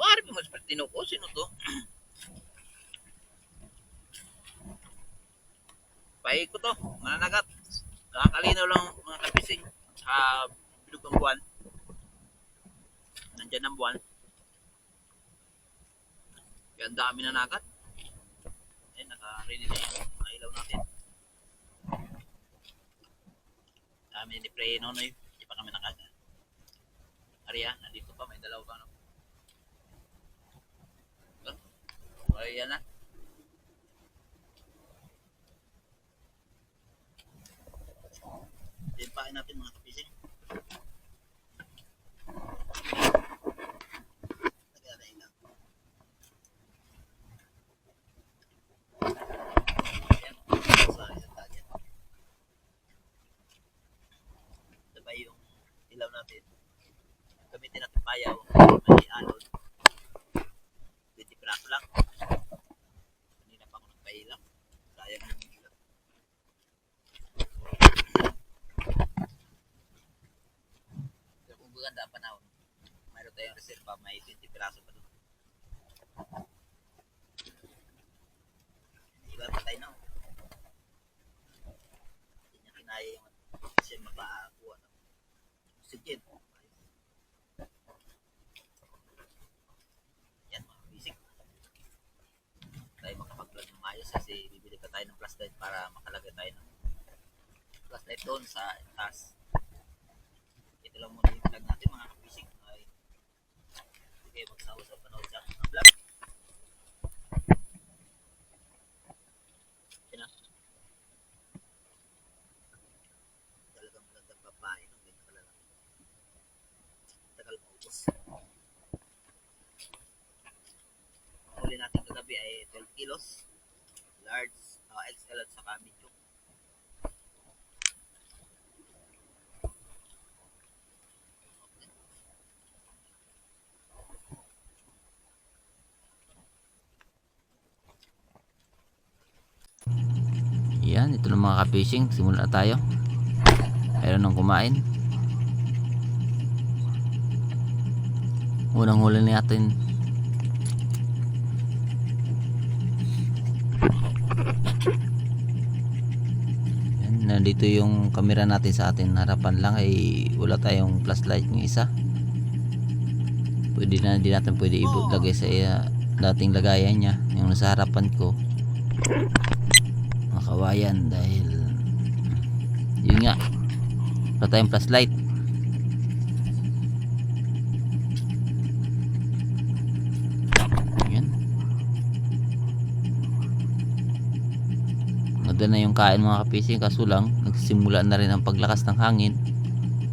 Ari mo mas pertino ko. Sino to? Pahay ko to. Mananagat. Nakakalinaw lang mga kapising. Sa bilog ng buwan. Nandyan ang buwan. Kaya ang dami na nagat. Eh, naka-ready na yung mga ilaw natin. Dami ni Prey Nonoy. Hindi pa kami nakagat. Aria, nandito pa. May dalaw pa. No? Ay, yan na. Timpain natin mga kapising. Ilaw natin. Gamitin natin payaw. May alon. 20 piraso lang. Kanina pa ako nagpailaw. Sayang yung ilaw. Pero kung gaganda ang panahon, mayroon tayong reserva. May 20 piraso pa doon. Iba patay na. Hindi niya kinaya yung siya mapaakuha. Oxygen. Yan mga basic. Tayo makapag-vlog ng maayos kasi bibili pa tayo ng flashlight para makalagay tayo ng flashlight doon sa taas. Ito lang muna yung vlog natin mga basic. Hindi kayo magsawa sa panood sa aking mga vlog. Yan na. Talagang magandang babae. Huli natin kagabi ay 12 kilos. Large, XL at saka medium. Yan, ito na mga ka-fishing. Simula na tayo. Mayroon nang kumain. Unang huli natin. Yan, nandito yung camera natin sa atin harapan lang ay wala tayong flashlight ng isa. Pwede na hindi natin pwede ilagay sa dating lagayan niya yung nasa harapan ko. Makawayan dahil yun nga wala tayong flashlight. Maganda na yung kain mga kapising, kaso lang nagsimula na rin ang paglakas ng hangin,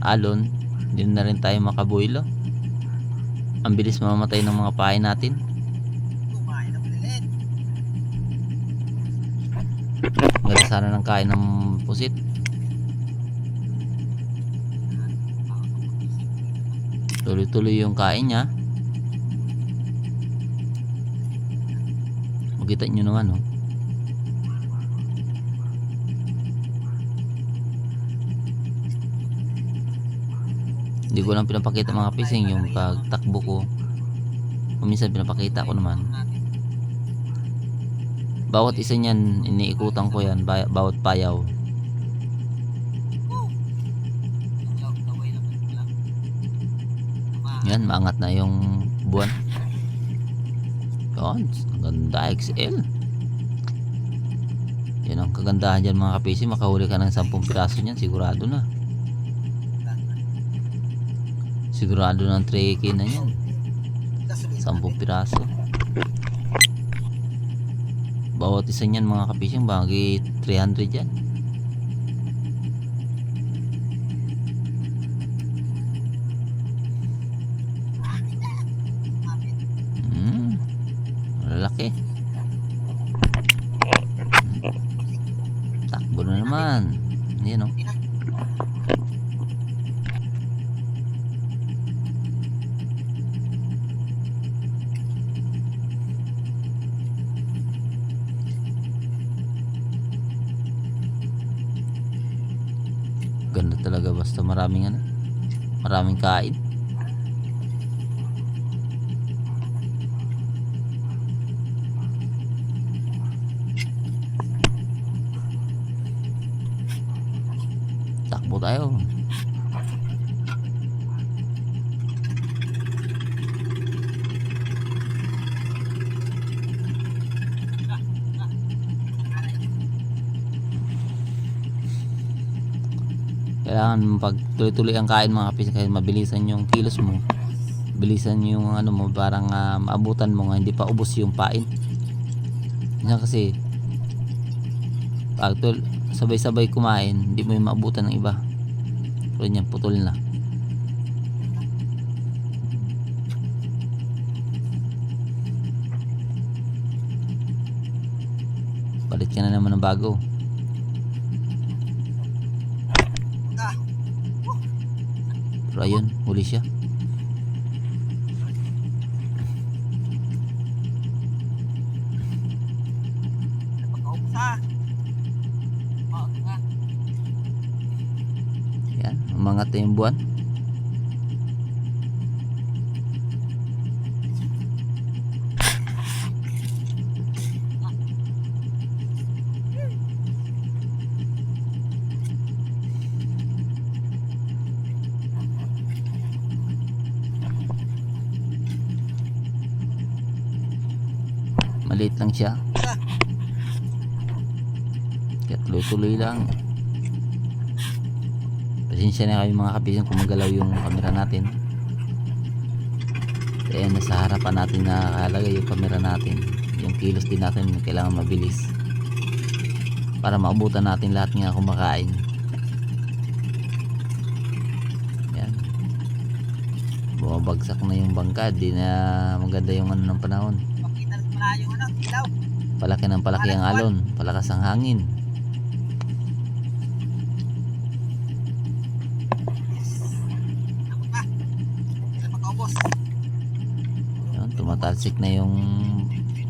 alon, hindi na rin tayo makaboilo. Ang bilis mamamatay ng mga pain natin. Ganda sana ng kain ng pusit. Tuloy-tuloy yung kain niya. Makita nyo naman, oh. Hindi ko lang pinapakita mga pising yung pagtakbo ko. Minsan pinapakita ko naman. Bawat isa niyan iniikutan ko yan, bawat payaw. Yan, maangat na yung buwan. Yan, ang ganda XL. Yan ang kagandahan dyan mga kapising. Makahuli ka ng 10 piraso niyan, sigurado na. Sigurado ng 3K na yan. 10 piraso. Bawat isa niyan mga kapising bagay 300 yan. Malaki. Takbo na naman. Yan, oh. Ganda talaga basta maraming kain. Takbo tayo. Kailangan pag tuloy-tuloy ang kain mga kapis, kaya mabilisan yung kilos mo, bilisan yung ano mo, parang maabutan mo nga, hindi pa ubos yung pain. Yan kasi pag sabay-sabay kumain, hindi mo yung maabutan ng iba. Pero yan, putol na. Palit ka na naman ng bago. Pero ayun, huli siya. Yan, umangat na yung buwan. Maliit lang siya. Kaya tuloy-tuloy lang. Pasensya na kayo mga kapisan kung magalaw yung camera natin. Kaya nasa harapan natin nakalagay yung camera natin. Yung kilos din natin kailangan mabilis para maabutan natin lahat nga kumakain. Yan. Bumabagsak na yung bangka. Di na maganda yung ano ng panahon. Palaki ng palaki ang alon, palakas ang hangin. Yan, tumatalsik na yung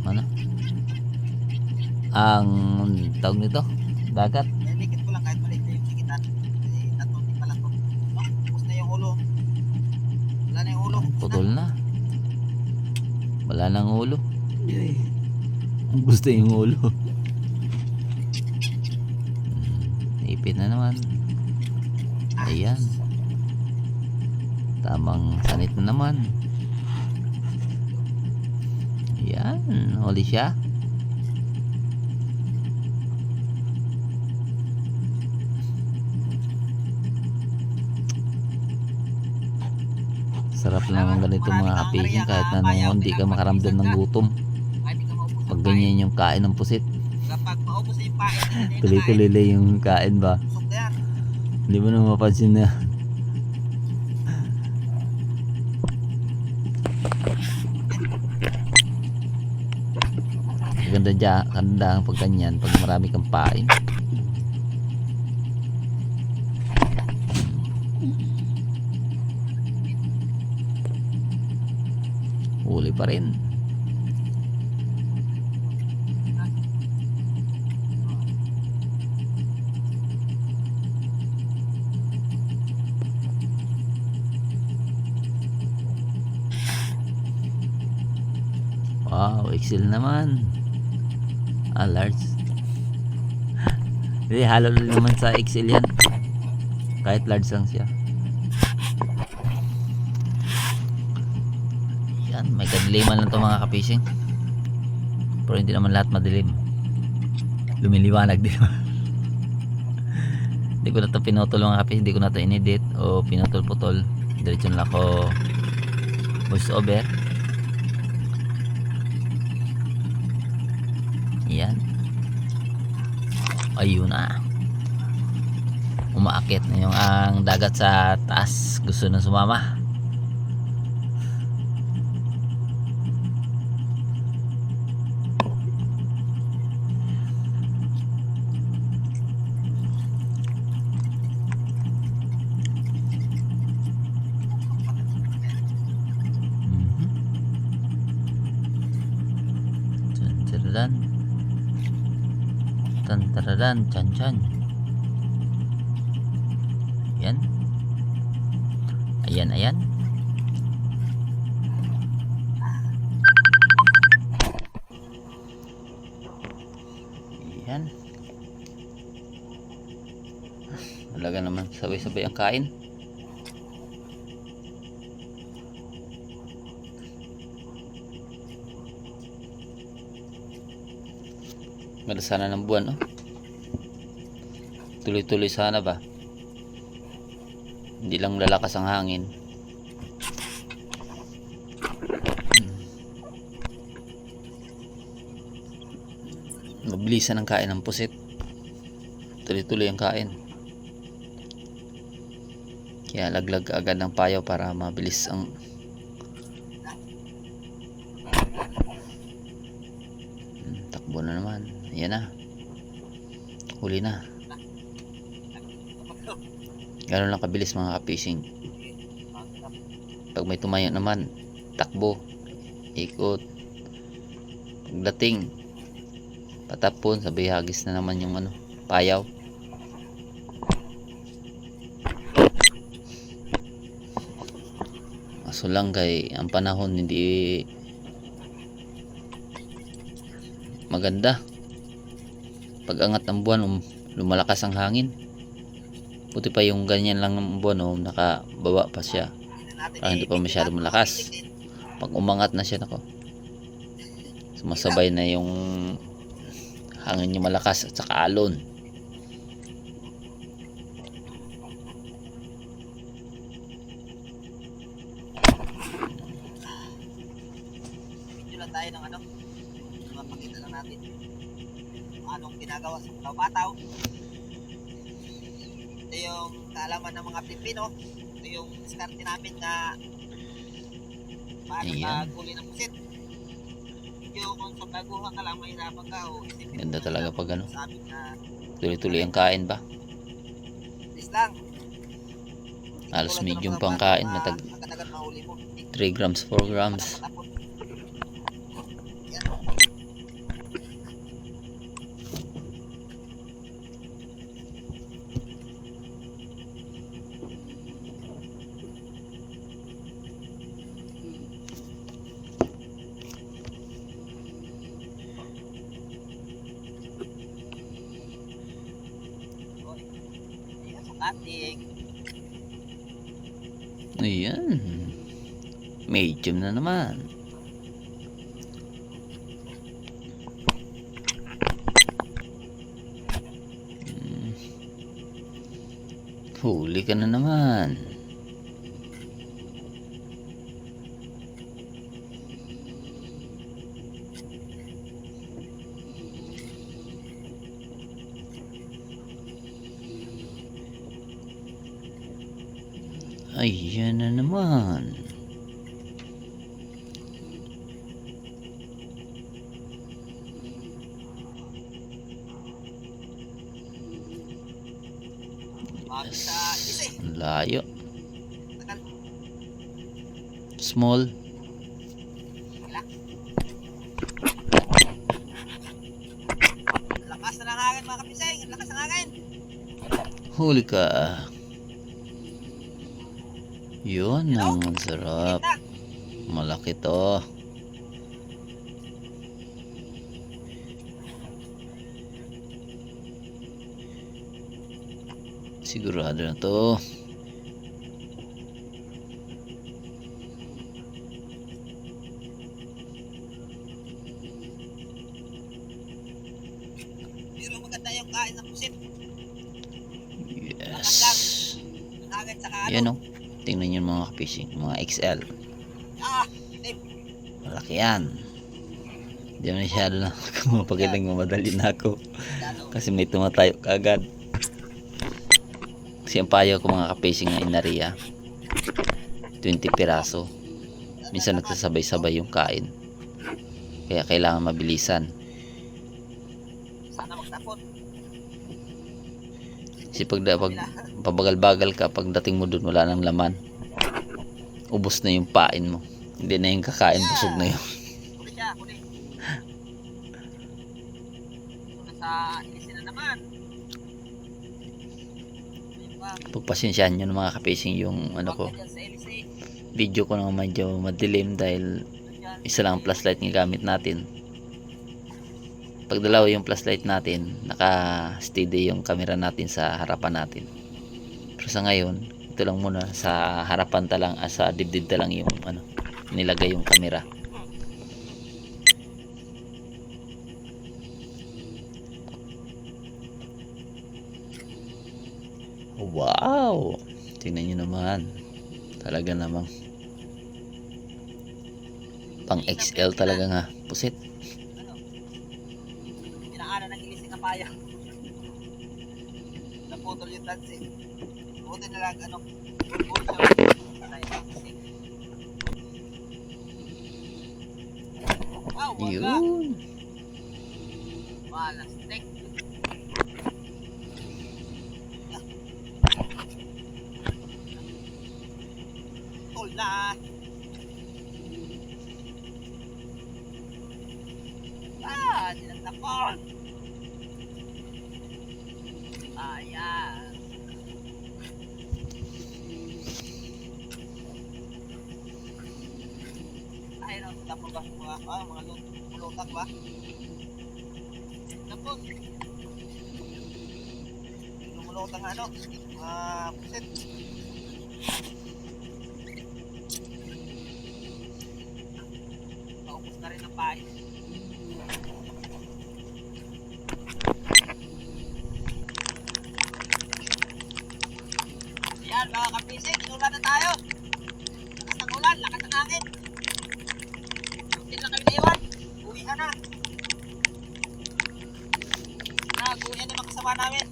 ano, ang tawag nito, dagat. Dikit ko lang kahit maliit na yung sikitan. Kasi tatlong pa lang to. Tapos na yung ulo. Wala na yung ulo. Putol na. Wala nang ulo. Gusto yung ulo. Ipit na naman. Ayan. Tamang sanit na naman. Ayan. Huli siya. Sarap lang ganito mga kapisin kahit na nung hindi ka makaramdam ng gutom. Pag ganyan yung kain ng pusit, Kapag maubos na yung pain, tuloy-tuloy lang yung kain ba. busog na yan. Hindi mo na mapansin na. Ganda dyan, ganda ang pag ganyan, pag marami kang pain. Huli pa rin. Wow, excel naman. Large. Hindi, halo naman sa excel yan. Kahit large lang siya. Yan, may kadiliman lang to mga kapishing. Pero hindi naman lahat madilim. Lumiliwanag din. Hindi ko na to pinutol mga kapishing. Hindi ko na to inedit o pinutol-putol. Diretso na ako voice over. Yan. Ayun na. Umaakit na yung ang dagat sa taas. Gusto na sumama. Tantaradan. Tantaradan. Chan chan. Yan. Ayan, ayan. Ayan. Talaga naman Sabay-sabay ang kain. Ganda sana ng buwan, oh. Tuloy-tuloy sana ba? Hindi lang lalakas ang hangin. Mabilisan ang kain ng pusit. Tuloy-tuloy ang kain. Kaya laglag agad ng payaw para mabilis ang takbo na naman. Ayan na. Huli na. Gano'n lang kabilis mga ka-fishing. Pag may tumayo naman, takbo, ikot. Pagdating, patapon, sabay hagis na naman yung payaw. Kaso lang kay ang panahon hindi maganda. Pag angat ng buwan, lumalakas ang hangin. Buti pa yung ganyan lang ng buwan, nakababa pa siya. Parang hindi pa masyado malakas. Pag umangat na siya, nako, sumasabay na yung hangin niya malakas at saka alon. Video lang tayo ng mapakita lang natin anong ginagawa sa Bataw. Ito yung kaalaman ng mga Pilipino. Ito yung diskarte namin na paano maghuli ng pusit. Medyo kung sa baguhan ka lang mahirapan ka o Ganda talaga pag sabi na tuloy-tuloy ang kain ba? please lang. Halos medium pang kain, matag Agad-agad mahuli mo. 3 grams, 4 grams. Ating Ayan, medium na naman. Huli ka na naman. Ayan na naman. sa isa eh. Ang layo. Tagal. Small. Lakas na ng hangin mga kapiseng. Lakas ng hangin. Huli ka. Yun ang sarap. Kita. Malaki to. Sigurado na to. Pero maganda yung kain ng pusit. Yes. Hangin sa Yan o. Tingnan nyo mga fishing. Mga XL. Tip. Malaki yan. Hindi mo masyado na mapakitang mamadali na ako. Kasi may tumatayo kagad. Kasi ang payo ko mga kapacing na inariya 20 piraso. Minsan nagsasabay-sabay yung kain. Kaya kailangan mabilisan. Sana magtapon. Kasi pag pabagal-bagal ka, pagdating mo dun wala nang laman. Ubos na yung pain mo. Hindi na yung kakain, busog na yun. Huli siya, huli. Nasa ilisi na naman. Pagpasensyahan nyo ng mga kapacing yung ko. Sa ilisi. Video ko nang medyo madilim dahil isa lang ang flashlight ng gamit natin. Pag dalawa yung flashlight natin, naka steady yung camera natin sa harapan natin. Pero sa ngayon, ito lang muna sa harapan talang, sa dibdib talang yung ano, nilagay yung camera. Wow! Tingnan nyo naman. Talaga namang pang XL talaga nga. Pusit. Ano? Pinaanan ng ilis ng kapaya. Naputol yung tansi. Buti na lang, ano, bulbul siya. Wow, wala. Yun. Wala, stick. Tol na. Dinagdakon. Ayan. Ay, tapos ba mga lutak ba? Tapos lumulutang ano, pusit. Paubos na rin ang pain. Yan mga kapisik, inulan na tayo. Lakas ng ulan, lakas ng hangin. Hindi lang kami naiwan. Uwi na na. Uwi na yung kasama namin.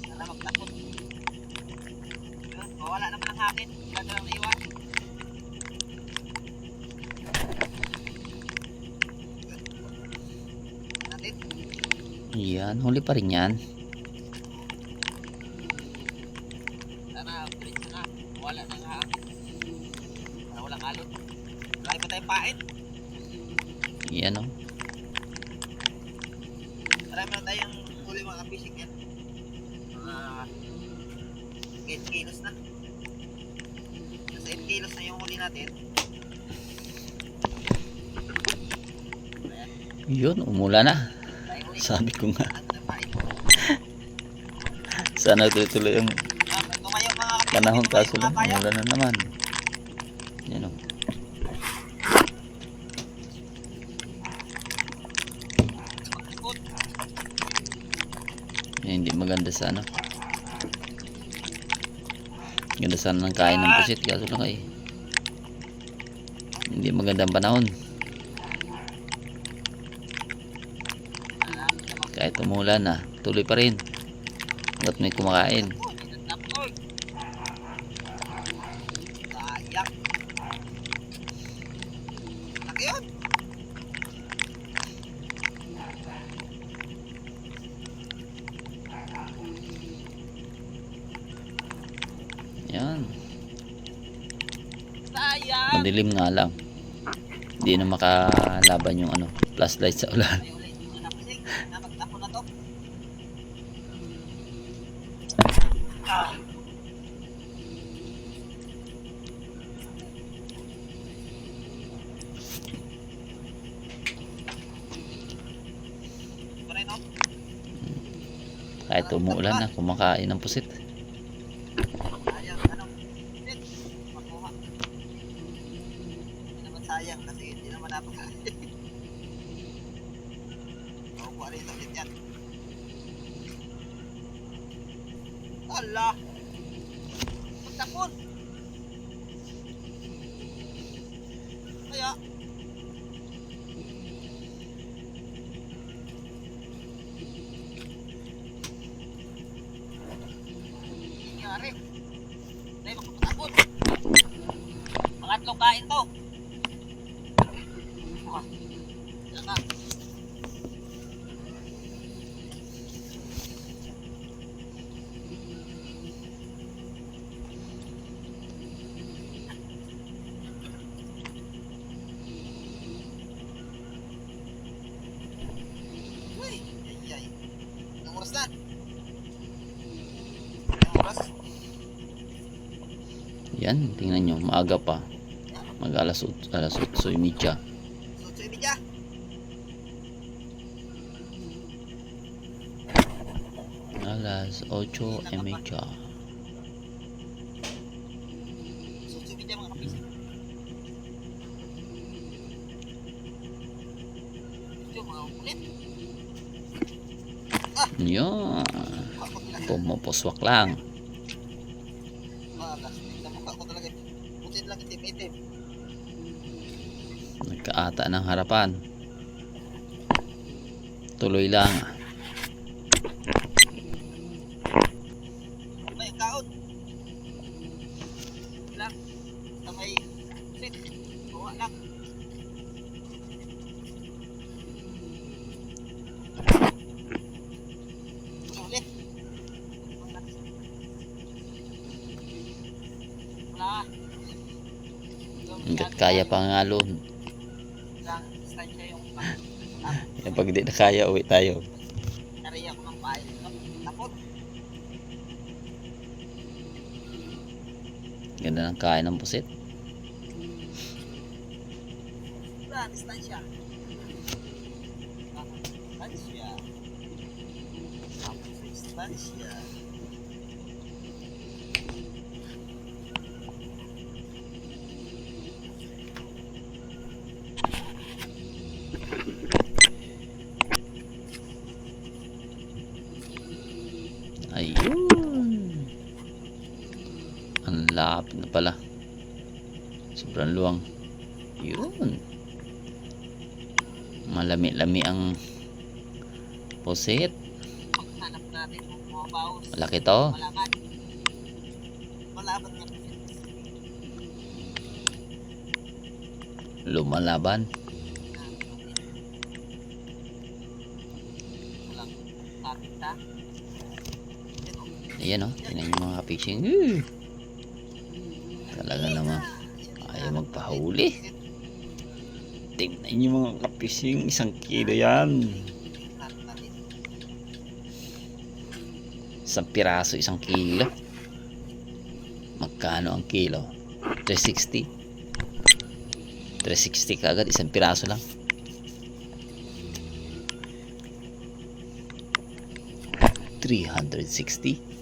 Sana magtakot. Yun, mawala naman ang hangin. Iba na lang naiwan. Natin. Yan, huli pa rin yan. Sana, ulit na. Wala na nga. Para walang alon. Lagi pa tayong pain. Yan o. Marami na tayong huli mga kapisik yan. Mga 8 kilos na. Nasa 8 kilos na yung huli natin. Ayan. Yun, umula na. Tayo huli. Sabi ko nga. Ano na pain? Sana tuloy-tuloy yung Tumayo mga kapisik. panahon, Tumayo, kaso lang tumayo. umulan na naman. Yan o. Ikot. Yan, hindi maganda sa ano. Ganda sana ng kain ng pusit, kaso lang ay hindi magandang panahon. Kahit umulan na, tuloy pa rin. Hanggat may kumakain. Sayang. Laki yun. Yan. Sayang. Madilim nga lang. Hindi na makalaban yung ano, flashlight sa ulan. Tayo ulit. Mga kapisik. Napagtapon na to. Ito rin, no? Kahit umuulan na, kumakain ng pusit. Sayang, ano? Sit. Makuha. Hindi naman sayang kasi hindi naman napakain. Makuha rin ulit yan. Ala! Magtapon! Kaya, nangyari. Dahil magpapatapon. Pangatlong kain to. Yan nga. Uy, ay. Anong oras na? Anong oras? Yan, tingnan nyo, maaga pa. Yan. Mag alas 8:30. Sutsoy media. Alas 8:30. Sutsoy media mga kapising. Ito mga ulit. Yun. Pumupuswak lang. Tingnan mukha ko talaga. Putin lang itim-itim. Nagkaata ng harapan. Tuloy lang. May kaon. Lang. Basta may sit. Bawa lang. Ulit. Wala. Hanggat kaya pangalon. Lang. Stansya yung Yan, pag di na kaya, uwi tayo. nariya ko ng pahay. Tapos. Ganda ng kain ng pusit. Wala. Distansya. Distansya. Distansya. Ayun. Ang lapit na pala. Sobrang luwang. Yun. Malami-lami ang pusit. Paghanap natin ng mga baos. Malaki to. Malaban. Malaban nga po. Lumalaban. Walang kapit ta. Ayan o. Tingnan yung mga fishing. Talaga naman. Ayaw magpahuli. Tingnan yung mga fishing. 1 kilo yan. 1 piraso 1 kilo. Magkano ang kilo? 360. 360 kaagad. 1 piraso lang. $360.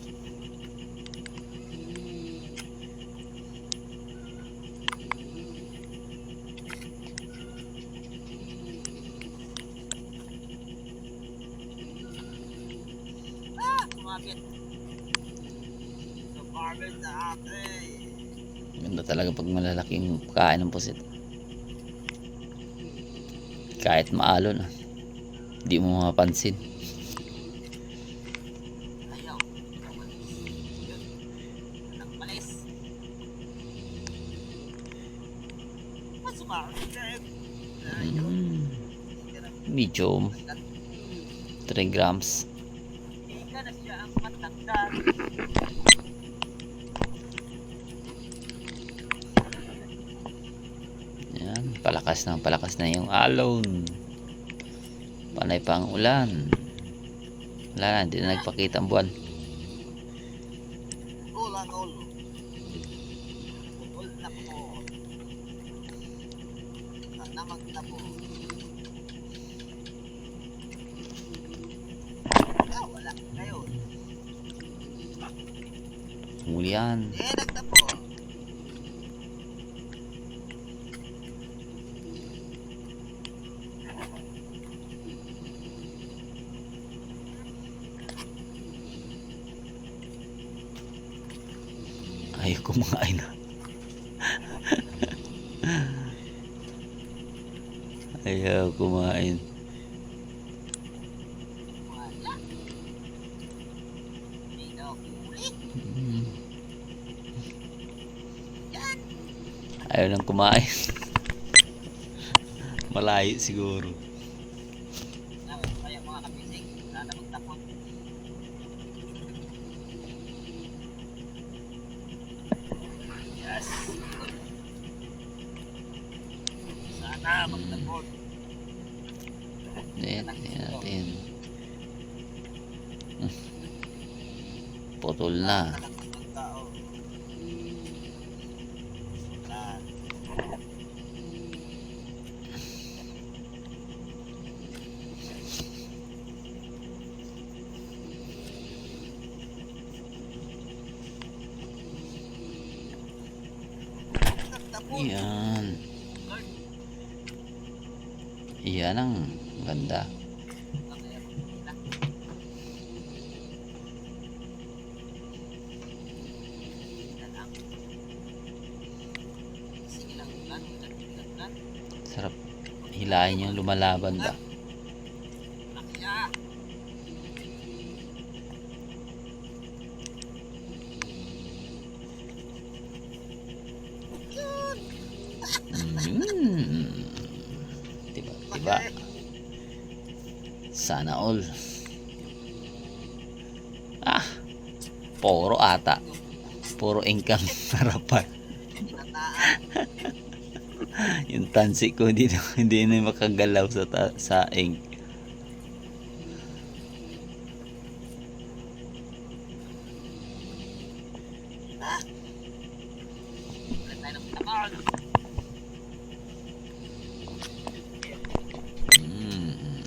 Sumabit. Sumabit sa atin. Ganda talaga pag malalaking kain ng pusit. Kahit maalon, hindi mo mapapansin. Ayaw. Ang malis. Sumabit. Medium 3 grams. Ika na siya ang matanggal. Yan, palakas na yung alon. Panay pa ang ulan. Wala na, hindi na nagpakita ang buwan. Ulan ulo. Ul na po. Namag na po. Wala ngayon. Huli yan. Nagtapo. Ayaw kumain na. Ayaw kumain. Wala. Hindi na huli. Yan. Ayaw nang kumain. Malayo siguro. Kaya mga kapising, sana magtapon. Yes. Sana magtapon. Tingnan natin. Putol na. Talagang tao. Wala. Yan. Yan ang ganda. Sarap hilahin yung lumalaban ba. Diba, diba? Sana all. Puro ata. Puro income harapan. Yung tansi ko hindi na makagalaw sa ink.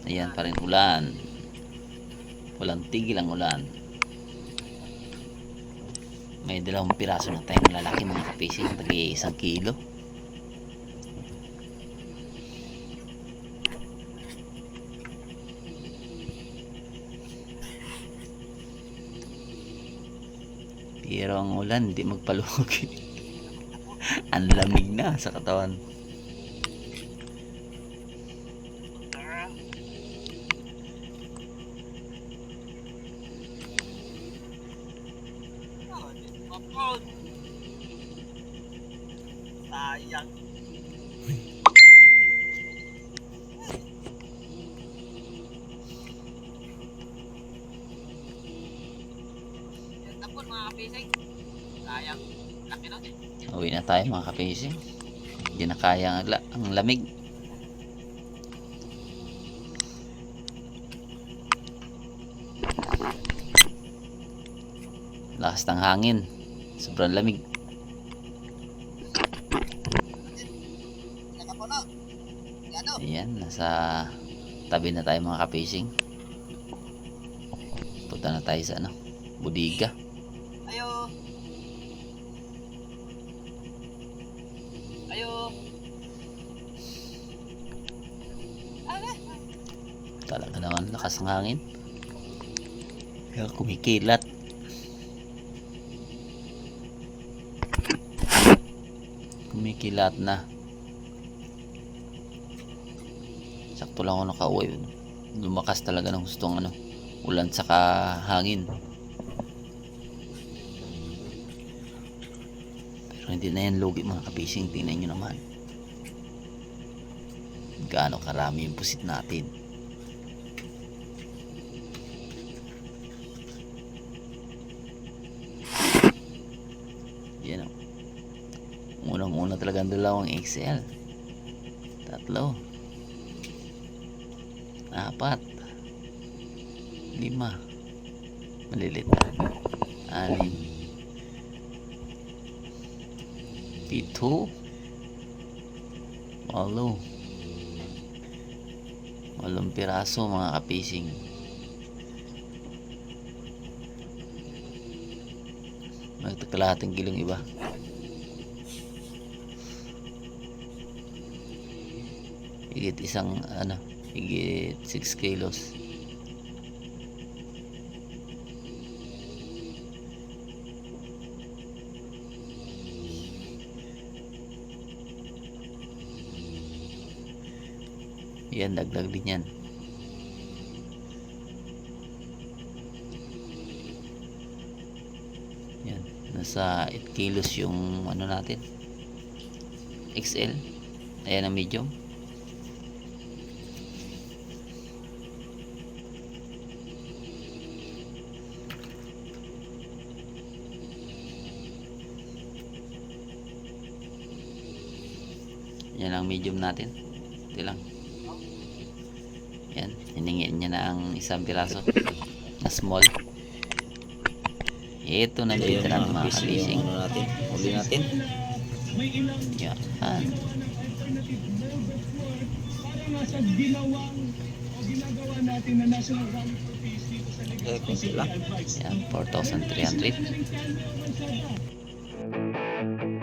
Ayan pa rin ulan. Walang tigil ang ulan. May 2 piraso na tayong lalaki mga kapising, tagi 1 kilo. Pero ang ulan hindi magpalugi. Ang lamig na sa katawan. Sayang. Tapon mga kapising. Sayang. Laki nun. Uwi na tayo mga kapising. Hindi na kaya ang lamig. Lakas ng hangin. Sobrang lamig. Ayan, nasa tabi na tayo mga kapising. Punta na tayo sa bodega. Ayo. Ayo. Talaga naman lakas ng hangin. Kaya kumikilat. Kumikilat na. Sakto lang ako nakauwi. Lumakas talaga ng gustong ulan saka hangin. Pero hindi na yan lugi mga kapising. Tingnan nyo naman gaano karami yung pusit natin. Yan o. Unang-una talaga ang 2 XL. 3. 4. 5. Malilit na. 6. 7. 8. 8 piraso mga kapising. Magkakalahating kilong iba. Higit higit 6 kilos. Yan, dagdag din yan. Yan, nasa 8 kilos yung natin. XL. Ayan ang medium. Yan ang medium natin. Ito lang. Yan, hiningin niya na ang 1 piraso na small. Ito na dito na mga kapising. Huli natin. Yan. Sa ginawang o ginagawa natin na National Rally for Peace dito sa Legazpi City. Yan, 4,300.